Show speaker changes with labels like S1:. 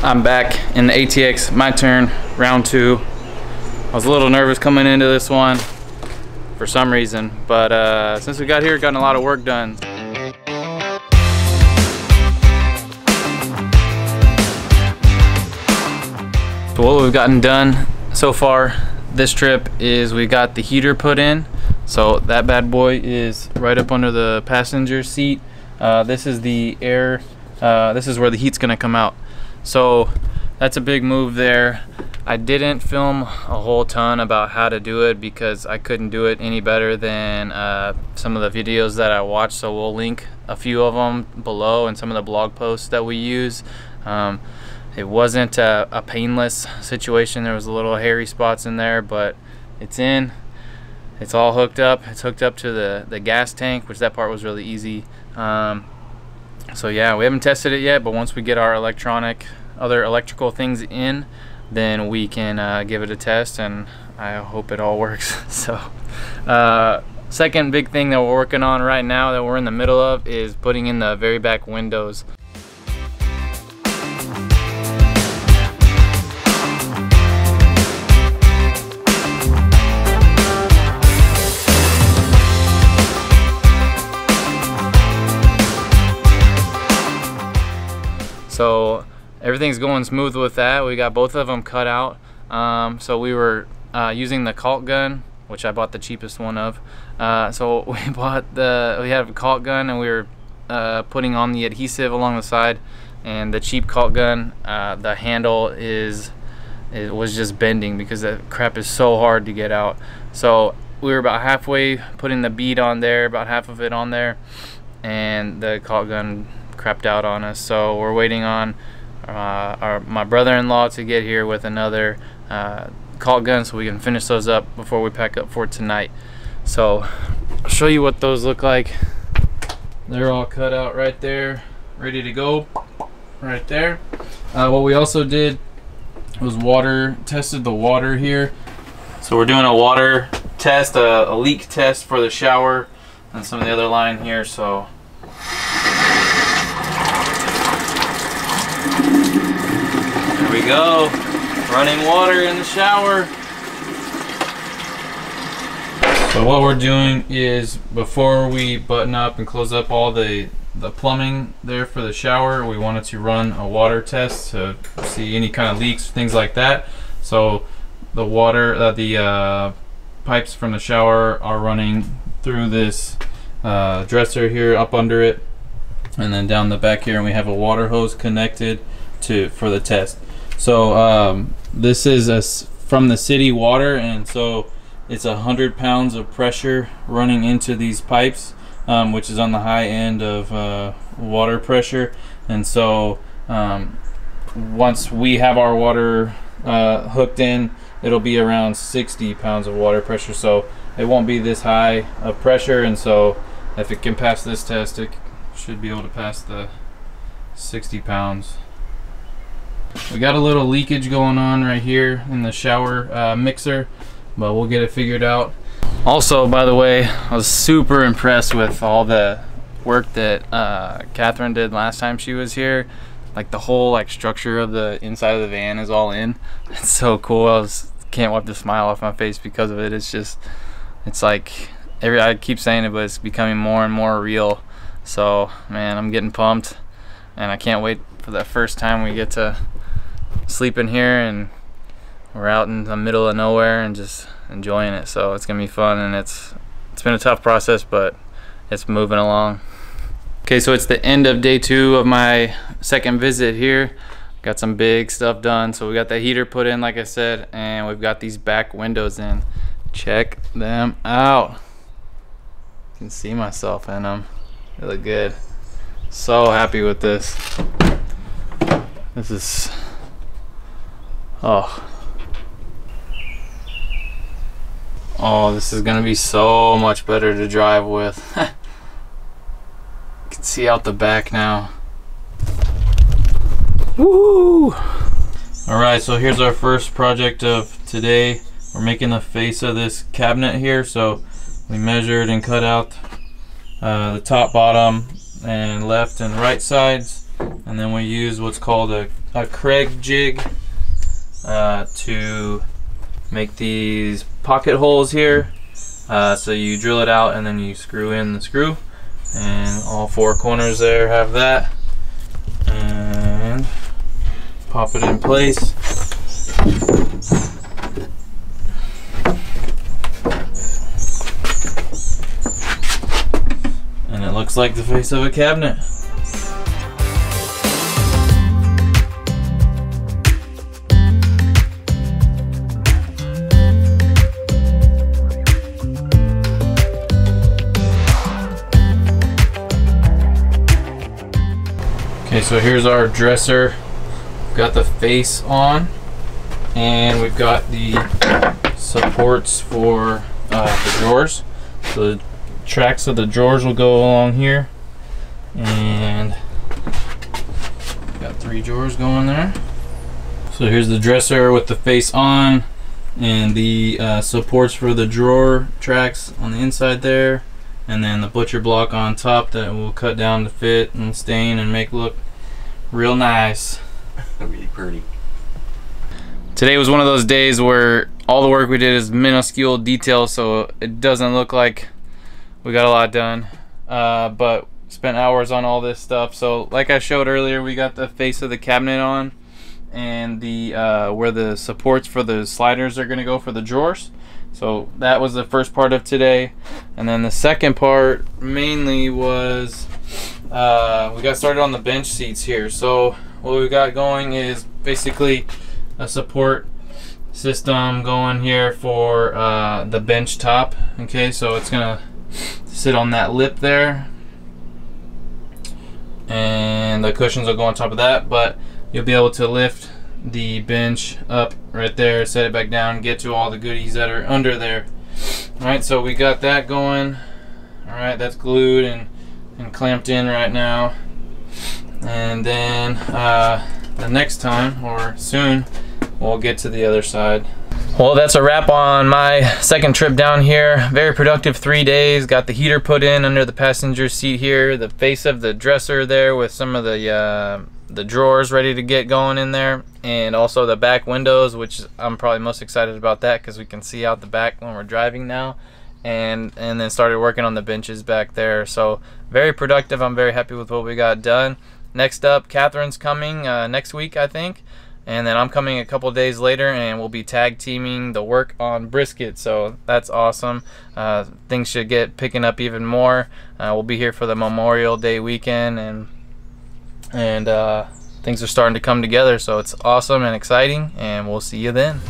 S1: I'm back in the ATX, my turn, round 2. I was a little nervous coming into this one for some reason, but since we got here, gotten a lot of work done. So what we've gotten done so far this trip is we got the heater put in. So that bad boy is right up under the passenger seat. This is the air, this is where the heat's gonna come out. So that's a big move there. I didn't film a whole ton about how to do it because I couldn't do it any better than some of the videos that I watched, so we'll link a few of them below and some of the blog posts that we use. It wasn't a painless situation. There was a little hairy spots in there, but it's in. It's all hooked up. It's hooked up to the gas tank, which that part was really easy. So yeah, we haven't tested it yet, but once we get our other electrical things in, then we can give it a test, and I hope it all works. So second big thing that we're working on right now that we're in the middle of is putting in the very back windows. So everything's going smooth with that. We got both of them cut out. So we were using the caulk gun, which I bought the cheapest one of. So we had a caulk gun, and we were putting on the adhesive along the side. And the cheap caulk gun, the handle was just bending because that crap is so hard to get out. So we were about halfway putting the bead on there, about half of it on there, and the caulk gun crapped out on us. So we're waiting on my brother-in-law to get here with another caulk gun so we can finish those up before we pack up for tonight. So I'll show you what those look like. They're all cut out right there, ready to go right there. What we also did was tested the water here. So we're doing a water test, a leak test for the shower and some of the other line here. So there we go, running water in the shower. So what we're doing is, before we button up and close up all the plumbing there for the shower, we wanted to run a water test to see any kind of leaks, things like that. So the water, the pipes from the shower are running through this dresser here, up under it, and then down the back here, and we have a water hose connected for the test. So this is from the city water, and so it's 100 pounds of pressure running into these pipes, which is on the high end of water pressure. And so once we have our water hooked in, it'll be around 60 pounds of water pressure, so it won't be this high of pressure. And so if it can pass this test, it should be able to pass the 60 pounds. We got a little leakage going on right here in the shower mixer, but we'll get it figured out. Also, by the way, I was super impressed with all the work that Kathryn did last time she was here. Like the whole structure of the inside of the van is all in. It's so cool. Can't wipe the smile off my face because of it. It's like I keep saying it, but it's becoming more and more real. So man, I'm getting pumped, and I can't wait for that first time we get to sleep in here and we're out in the middle of nowhere and just enjoying it. So it's gonna be fun, and it's been a tough process, but it's moving along. Okay, so it's the end of day 2 of my second visit here. Got some big stuff done. So we got the heater put in, like I said, and we've got these back windows in. Check them out. You can see myself in them. They look good. So happy with this. This is, oh, this is gonna be so much better to drive with. You can see out the back now. Woo! Alright, so here's our first project of today. We're making the face of this cabinet here. So we measured and cut out the top, bottom, and left and right sides, and then we use what's called a a Craig jig to make these pocket holes here. So you drill it out and then you screw in the screw, and all four corners there have that, and pop it in place. And it looks like the face of a cabinet. Okay, so here's our dresser. We've got the face on, and we've got the supports for the drawers. So the tracks of the drawers will go along here, and got 3 drawers going there. So here's the dresser with the face on, and the supports for the drawer tracks on the inside there, and then the butcher block on top that will cut down to fit and stain and make look real nice.
S2: Really pretty.
S1: Today was one of those days where all the work we did is minuscule detail, so it doesn't look like we got a lot done, but spent hours on all this stuff. So like I showed earlier, we got the face of the cabinet on, and the where the supports for the sliders are going to go for the drawers. So that was the first part of today, and then the second part mainly was we got started on the bench seats here. So what we got going is basically a support system going here for the bench top. Okay, so it's gonna sit on that lip there, and the cushions will go on top of that, but you'll be able to lift the bench up right there, set it back down, get to all the goodies that are under there. Alright, so we got that going. Alright, that's glued and clamped in right now, and then the next time, or soon, we'll get to the other side. Well, that's a wrap on my second trip down here. Very productive 3 days. Got the heater put in under the passenger seat here, the face of the dresser there with some of the drawers ready to get going in there, and also the back windows, which I'm probably most excited about that because we can see out the back when we're driving now, and then started working on the benches back there. So very productive. I'm very happy with what we got done. Next up, Kathryn's coming next week, I think, and then I'm coming a couple days later, and we'll be tag teaming the work on brisket. So that's awesome. Things should get picking up even more. We'll be here for the Memorial Day weekend, and things are starting to come together, so it's awesome and exciting, and we'll see you then.